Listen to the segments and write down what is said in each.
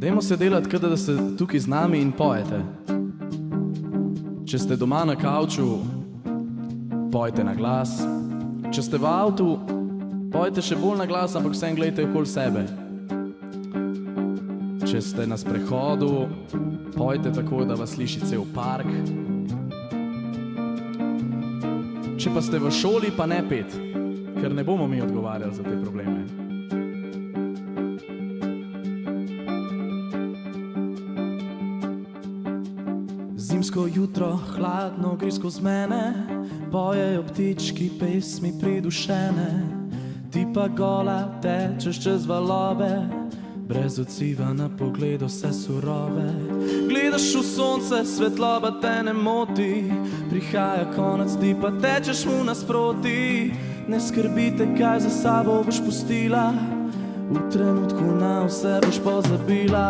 Dajmo se delati, kot da ste tukaj z nami in pojete. Če ste doma na kavču, pojte na glas. Če ste v avtu, pojte še bolj na glas, ampak vsem gledajte okoli sebe. Če ste na sprehodu, pojte tako, da vas sliši cel park. Če pa ste v šoli, pa ne pet, ker ne bomo mi odgovarjali za te probleme. Zimsko jutro, hladno gre skozi mene, pojejo ptički pesmi pridušene. Ti pa gola tečeš čez valove, brez odziva na pogled vse surove. Gledaš v sonce, svetloba te ne moti, prihaja konec, ti pa tečeš mu nasproti. Ne skrbite, kaj za sabo boš pustila, v trenutku na vse boš pozabila.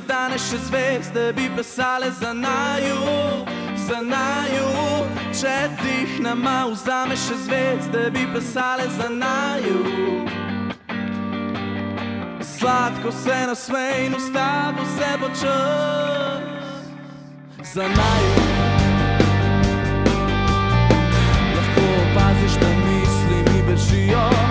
Danes še zvezde bi plesale za naju, za naju. Če dihnama vzameš še zvezde bi plesale za naju. Sladko se nasmej in ustavo se bo čas za naju. Lahko opaziš, da misli mi bežijo